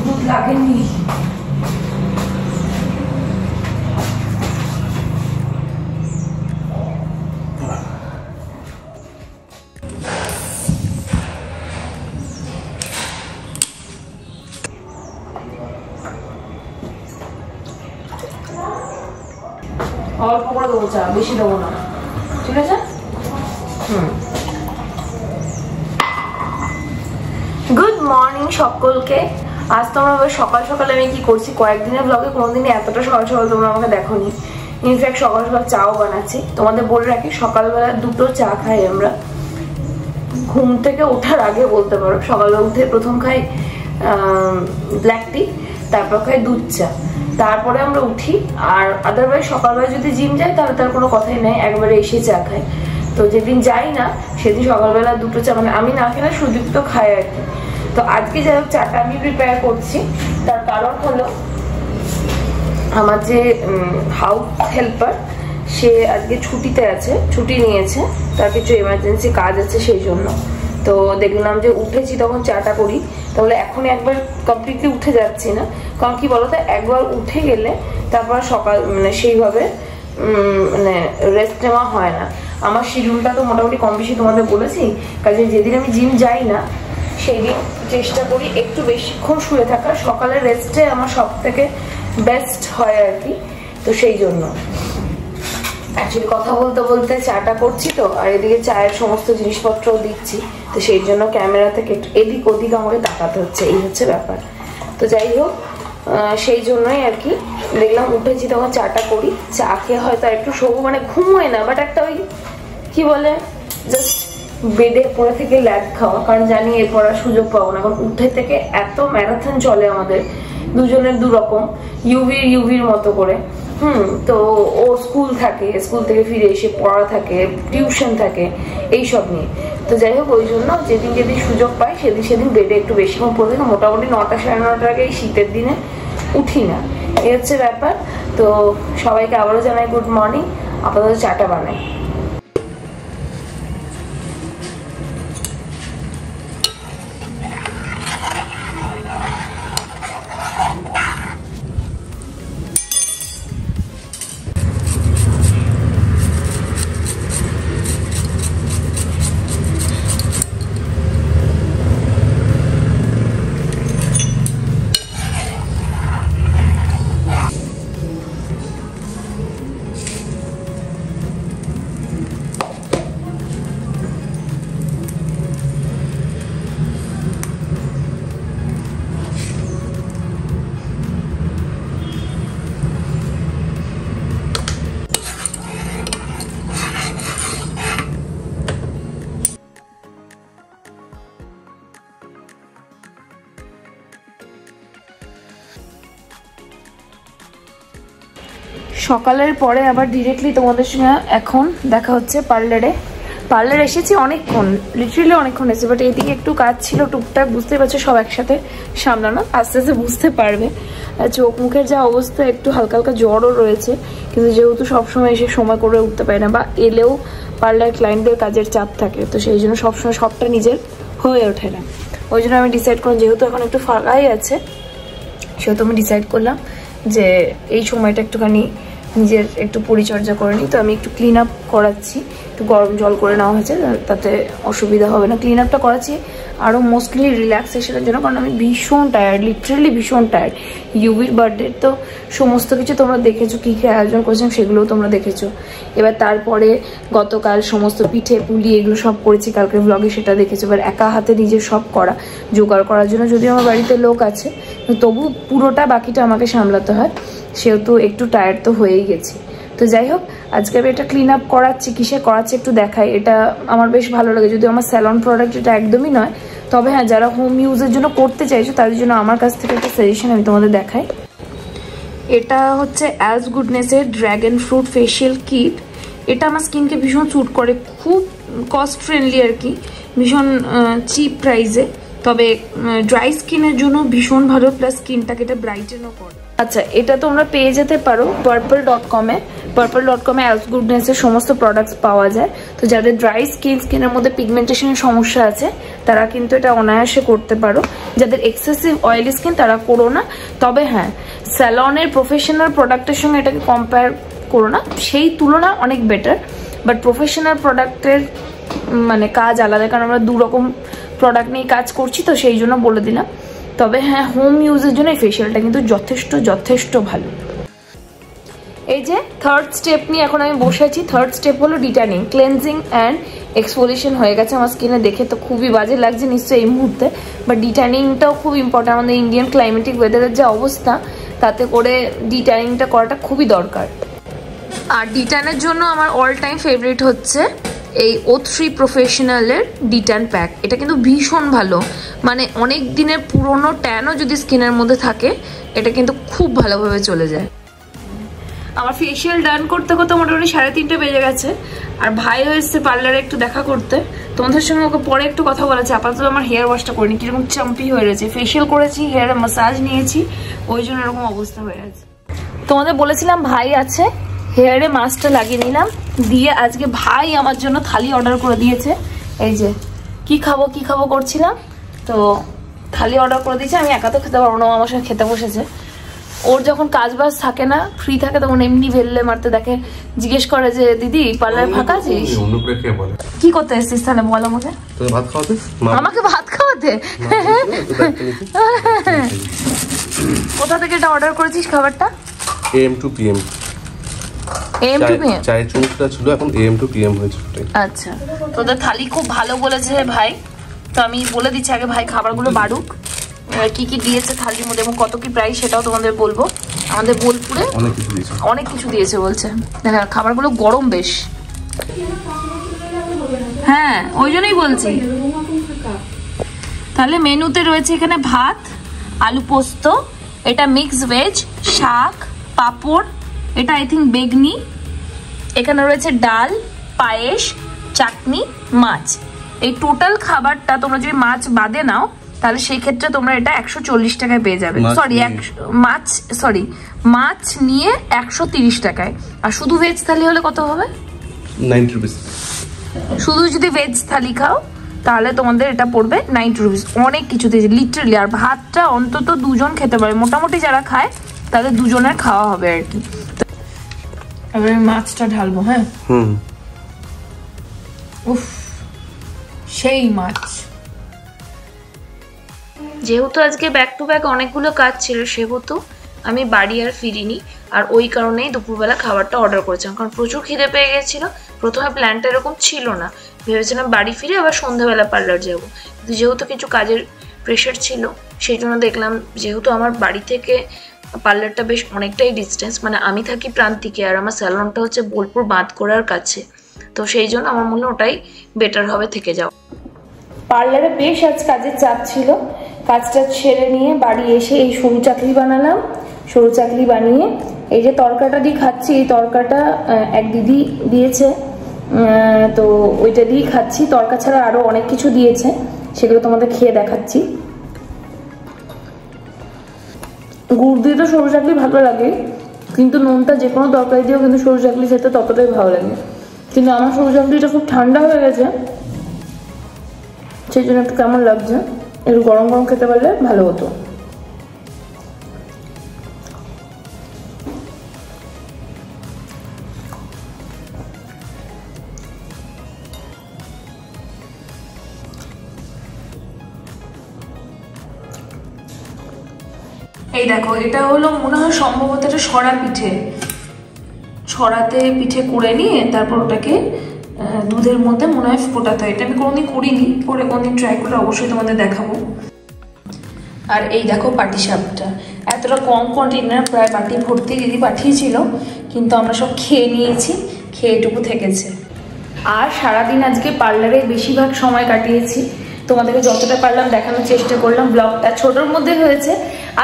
দুধ লাগেনি। অল্প করে দেবো চা, বেশি দেবো না, ঠিক আছে? গুড মর্নিং সকলকে। আজ তোমরা সকাল সকালে আমি কি করছি, কয়েকদিনের ব্লগে কোনোদিনই এতটা সকাল সকাল তোমরা আমাকে দেখোনি। ইনফ্যাক্ট সকাল সকাল চাও বানাচ্ছি। তোমাদের বলে রাখি, সকালবেলা দুটো চা খাই আমরা, ঘুম থেকে ওঠার আগে বলতে পারো। সকালবেলা উঠে প্রথম খাই ব্ল্যাক টি, তারপর খাই দুধ চা, তারপরে আমরা উঠি। আর আদারওয়াইজ সকালবেলা যদি জিম যাই তাহলে তার কোনো কথাই নেই, একবারে এসে চা খাই। তো যেদিন যাই না সেদিন সকালবেলা দুটো চা, মানে আমি না খেলে সুদীপ তো খায় আর কি। তো আজকে যাই হোক চাটা আমি প্রিপেয়ার করছি, তার কারণ হলো আমার যে হাউস হেল্পার সে আজকে ছুটিতে আছে, ছুটি নিয়েছে, তার কিছু এমার্জেন্সি কাজ আছে সেই জন্য। তো দেখলাম যে উঠেছি তখন চাটা করি, তাহলে এখন একবার কমপ্লিটলি উঠে যাচ্ছি না। কারণ কি বলতো, একবার উঠে গেলে তারপর সকাল মানে সেইভাবে মানে রেস্ট নেওয়া হয় না। আমার শিডিউলটা তো মোটামুটি কম বেশি তোমাদের বলেছি, কাজে যেদিন আমি জিম যাই না সেই দিন চেষ্টা করি একটু বেশিক্ষণ শুয়ে থাকার। সকালের রেস্টে আমার সব থেকে বেস্ট হয় আর কি। তো সেই জন্য অ্যাকচুয়ালি কথা বলতে বলতে চাটা করছি তো, আর এদিকে চায়ের সমস্ত জিনিসপত্রও দিচ্ছি, তো সেই জন্য ক্যামেরা থেকে একটু এদিক ওদিক আমাকে তাকাতে হচ্ছে, এই হচ্ছে ব্যাপার। তো যাই হোক সেই জন্যই আর কি দেখলাম উঠেছি তখন চাটা করি। চা খেয়ে হয়তো একটু শোবো, মানে ঘুমোয় না, বাট একটা ওই কি বলে জাস্ট বেডে পড়ে থেকে ল্যাদ খাওয়া, কারণ জানি এরপর আর সুযোগ পাবো না। কারণ উঠে থেকে এত ম্যারাথন চলে আমাদের দুজনের দুরকম, ইউভির মতো করে। তো ও স্কুল থাকে, স্কুল থেকে ফিরে এসে পড়া থাকে, টিউশন থাকে, এইসব নিয়ে। তো যাই হোক ওই জন্য যেদিন যেদিন সুযোগ পাই সেদিন বেডে একটু বেশিক্ষণ পড়ে থাকি। মোটামুটি 9টা সাড়ে 9টার আগে এই শীতের দিনে উঠি না, এই হচ্ছে ব্যাপার। তো সবাইকে আবারও জানাই গুড মর্নিং। আপাতত চাটা বানাই। সকালের পরে আবার ডিরেক্টলি তোমাদের সঙ্গে এখন দেখা হচ্ছে পার্লারে এসেছি অনেকক্ষণ, লিটারালি অনেকক্ষণ এসেছি। বাট এইদিকে একটু কাজ ছিল টুকটাক, বুঝতেই পারছো সব একসাথে সামলানো, আস্তে আস্তে বুঝতে পারবে। চোখ মুখের যা অবস্থা, একটু হালকা হালকা জ্বরও রয়েছে, কিন্তু যেহেতু সবসময় এসে সময় করে উঠতে পারি না, বা এলেও পার্লার ক্লায়েন্টদের কাজের চাপ থাকে, তো সেই জন্য সবসময় সবটা নিজের হয়ে ওঠে না। ওই জন্য আমি ডিসাইড করলাম, যেহেতু এখন একটু ফাঁকাই আছে, সেহেতু আমি ডিসাইড করলাম যে এই সময়টা একটুখানি নিজের একটু পরিচর্যা করে নিই। তো আমি একটু ক্লিন আপ করাচ্ছি, একটু গরম জল করে নেওয়া হয়েছে, তাতে অসুবিধা হবে না। ক্লিন আপটা করাচ্ছি আরও মোস্টলি রিল্যাক্সেশনের জন্য, কারণ আমি ভীষণ টায়ার্ড, লিটারেলি ভীষণ টায়ার্ড। ইউভির বার্থডে তো সমস্ত কিছু তোমরা দেখেছো, কী কী আয়োজন করেছিলাম সেগুলোও তোমরা দেখেছো। এবার তারপরে গতকাল সমস্ত পিঠে পুলি এগুলো সব করেছি, কালকের ব্লগে সেটা দেখেছো। এবার একা হাতে নিজের সব করা, জোগাড় করার জন্য যদিও আমার বাড়িতে লোক আছে, তবু পুরোটা বাকিটা আমাকে সামলাতে হয়, সেহেতু একটু টায়ার্ড তো হয়েই গেছি। তো যাই হোক আজকে আমি এটা ক্লিন আপ করাচ্ছি, কিসে করাচ্ছি একটু দেখাই। এটা আমার বেশ ভালো লাগে, যদিও আমার স্যালন প্রোডাক্ট এটা একদমই নয়, তবে হ্যাঁ যারা হোম ইউজের জন্য করতে চাইছো তাদের জন্য আমার কাছ থেকে একটা সাজেশন আমি তোমাদের দেখাই। এটা হচ্ছে অ্যাজ গুডনেসের ড্র্যাগন ফ্রুট ফেশিয়াল কিট। এটা আমার স্কিনকে ভীষণ স্যুট করে, খুব কস্ট ফ্রেন্ডলি আর কি, ভীষণ চিপ প্রাইসে, তবে ড্রাই স্কিনের জন্য ভীষণ ভালো, প্লাস স্কিনটাকে এটা ব্রাইটেনও করে। আচ্ছা, এটা তোমরা পেয়ে যেতে পারো purple.com-এ। purple.com-এ অ্যালস গুডনেসের সমস্ত প্রোডাক্টস পাওয়া যায়। তো যাদের ড্রাই স্কিনের মধ্যে পিগমেন্টেশনের সমস্যা আছে তারা কিন্তু এটা অনায়াসে করতে পারো। যাদের এক্সেসিভ অয়েলি স্কিন তারা করো না। তবে হ্যাঁ, স্যালনের প্রফেশনাল প্রোডাক্টের সঙ্গে এটাকে কম্পেয়ার করো না, সেই তুলনা অনেক বেটার। বাট প্রফেশনাল প্রোডাক্টের মানে কাজ আলাদা, কারণ আমরা দু রকম প্রোডাক্ট নিয়ে কাজ করছি, তো সেই জন্য বলে দিলাম। তবে হ্যাঁ, হোম ইউজের জন্য এই ফেশিয়ালটা কিন্তু যথেষ্ট ভালো। এই যে থার্ড স্টেপ নিয়ে এখন আমি বসে আছি। থার্ড স্টেপ হলো ডিটানিং, ক্লেনজিং অ্যান্ড এক্সফোলিয়েশন হয়ে গেছে আমার স্কিনে, দেখে তো খুবই বাজে লাগছে নিশ্চয়ই এই মুহূর্তে, বাট ডিটানিংটাও খুব ইম্পর্টেন্ট। আমাদের ইন্ডিয়ান ক্লাইমেটিক ওয়েদারের যে অবস্থা, তাতে করে ডিটানিংটা করাটা খুবই দরকার। আর ডিটানের জন্য আমার অল টাইম ফেভারিট হচ্ছে এই O3 প্রফেশনালের ডিটান প্যাক। এটা কিন্তু ভীষণ ভালো, মানে অনেক দিনের পুরনো ট্যানও যদি স্কিনের মধ্যে থাকে এটা কিন্তু খুব ভালোভাবে চলে যায়। আমার ফেশিয়াল ডান করতে করতে মোটামুটি 3:30 বেজে গেছে। আর ভাই এসেছে পার্লারে একটু দেখা করতে, তোমাদের সঙ্গে ওকে পরে একটু কথা বলেছে। আপাতত আমার হেয়ার ওয়াশটা করিনি, কিরকম চাম্পি হয়ে রয়েছে। ফেশিয়াল করেছি, হেয়ারে ম্যাসাজ নিয়েছি, ওই জন্য এরকম অবস্থা হয়ে আছে। তোমাদের বলেছিলাম ভাই আছে, হেয়ারে মাস্কটা লাগিয়ে নিলাম, দিয়ে আজকে ভাই আমার জন্য থালি অর্ডার করে দিয়েছে। এই যে কি খাবো করছিলাম, তো থালি অর্ডার করে দিয়েছে। আমি একা তো খেতে পারবো না, আমার সঙ্গে খেতে বসেছে। ওর যখন কাজ বাজ থাকে না, ফ্রি থাকে, তখন এমনি ভেললে মারতে দেখে, জিজ্ঞেস করে যে দিদি পার্লার ফাঁকা আছিস, কি করতে এসেছিস তাহলে বল আমাকে। আমাকে ভাত খাওয়াতে? কোথা থেকে এটা অর্ডার করেছিস খাবারটা? AM to PM চায়ের চুমুকটা ছিল, এখন AM to PM হয়েছে। আচ্ছা, তোদের থালি খুব ভালো বলেছে ভাই, তো আমি বলে দিচ্ছি আগে ভাই খাবারগুলো বাড়ুক। কি কি দিয়েছে থালির মধ্যে এবং কত কি প্রাইস সেটাও তোমাদের বলবো। আমাদের বোলপুরে অনেক কিছু দিয়েছে বলছে। দেখা খাবারগুলো গরম বেশ, হ্যাঁ ওই জন্যই বলছি। তাহলে মেনুতে রয়েছে এখানে ভাত, আলু পোস্ত, এটা মিক্স ভেজ, শাক, পাপড়, এটা আই থিঙ্ক বেগনি, এখানে রয়েছে ডাল, পায়েস, চাটনি, মাছ। এই টোটাল খাবারটা তোমরা যদি মাছ বাদে নাও তাহলে সেই ক্ষেত্রে তোমরা এটা 140 টাকায় পেয়ে যাবে। মাছ নিয়ে 130 টাকায়। আর শুধু ভেজ থালি হলে কত হবে? 90 রুপিস। শুধু যদি ভেজ থালি খাও তাহলে তোমাদের এটা পড়বে 90 রুপিস। অনেক কিছু দিয়েছে লিটারালি। আর ভাতটা অন্তত দুজন খেতে পারে, মোটামুটি যারা খায় তাদের দুজনের খাওয়া হবে আর কি। এবার মাছটা ঢালবো। হ্যাঁ, উফ সেই মাছ। যেহেতু আজকে ব্যাক টু ব্যাক অনেকগুলো কাজ ছিল, সেহেতু আমি বাড়ি আর ফিরিনি। আর ওই কারণেই দুপুরবেলা খাবারটা অর্ডার করেছিলাম, কারণ প্রচুর খিদে পেয়ে গেছিলো। প্রথমে প্ল্যানটা এরকম ছিল না, ভেবেছিলাম বাড়ি ফিরে আবার সন্ধ্যাবেলা পার্লার যাবো, কিন্তু যেহেতু কিছু কাজের প্রেশার ছিল সেই জন্য দেখলাম যেহেতু আমার বাড়ি থেকে পার্লারটা বেশ অনেকটাই ডিস্টেন্স, মানে আমি থাকি প্রান্তিকে আর আমার স্যালনটা হচ্ছে বোলপুর বাঁধকোড়ার কাছে, তো সেই জন্য আমার মনে হয় ওটাই বেটার হবে থেকে যাও। পার্লারে বেশ আজ কাজের চাপ ছিল, কাজটা ছেড়ে নিয়ে বাড়ি এসে এই সরু চাকলি বানালাম। সরু চাকলি বানিয়ে এই যে তরকাটা দিয়ে খাচ্ছি, এই তরকাটা এক দিদি দিয়েছে, তো ওইটা দিয়েই খাচ্ছি। তরকা ছাড়া আরো অনেক কিছু দিয়েছে, সেগুলো তোমাদের খেয়ে দেখাচ্ছি। গুড় দিয়ে তো সরু চাকলি ভালো লাগে, কিন্তু নুনটা যে কোনো তরকারি দিয়েও কিন্তু সরু চাকলি খেতে ততটাই ভালো লাগে। কিন্তু আমার সরু চাকলিটা খুব ঠান্ডা হয়ে গেছে, সেই জন্য একটু কেমন লাগছে। একটু গরম গরম খেতে পারলে ভালো হতো। এই দেখো, এটা হলো মনে হয় সম্ভবত এটা সরা পিঠে। সরাতে পিঠে করে নিয়ে তারপর ওটাকে দুধের মধ্যে মনে হয় ফোটাতে হয়। এটা আমি কোনোদিন করিনি, করে কোনোদিন ট্রাই করে অবশ্যই তোমাদের দেখাবো। আর এই দেখো পাটিসাপটা, এতটা কম কন্টেনার, প্রায় বাটি ভর্তি দিদি পাঠিয়েছিল, কিন্তু আমরা সব খেয়ে নিয়েছি, খেয়ে এটুকু থেকেছে। আর সারাদিন আজকে পার্লারে বেশিরভাগ সময় কাটিয়েছি, তোমাদেরকে যতটা পারলাম দেখানোর চেষ্টা করলাম। ব্লগটা ছোটোর মধ্যে হয়েছে,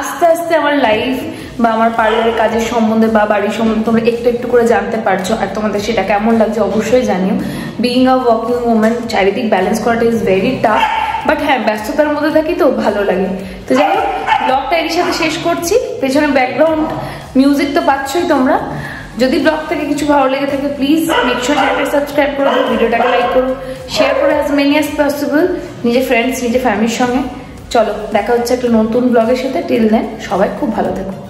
আস্তে আস্তে আমার লাইফ বা আমার পার্লারের কাজের সম্বন্ধে বা বাড়ির সম্বন্ধে তোমরা একটু একটু করে জানতে পারছো। আর তোমাদের সেটা কেমন লাগছে অবশ্যই জানিও। বিইং আ ওয়ার্কিং ওম্যান, চারিদিক ব্যালেন্স করাটা ইজ ভেরি টাফ, বাট হ্যাঁ ব্যস্ততার মধ্যে থাকি তো ভালো লাগে। তো যাই হোক ব্লগটা এর সাথে শেষ করছি। পেছনে ব্যাকগ্রাউন্ড মিউজিক তো পাচ্ছই তোমরা। যদি ব্লগ থেকে কিছু ভালো লেগে থাকে প্লিজ মেক শিওর চ্যানেলটা সাবস্ক্রাইব করে দাও, ভিডিওটাকে লাইক করো, শেয়ার করো অ্যাজ মেনি অ্যাজ পসিবল নিজের ফ্রেন্ডস নিজের ফ্যামিলির সঙ্গে। চলো দেখা হচ্ছে একটা নতুন ব্লগের সাথে। টিল দেন সবাই খুব ভালো থাকো।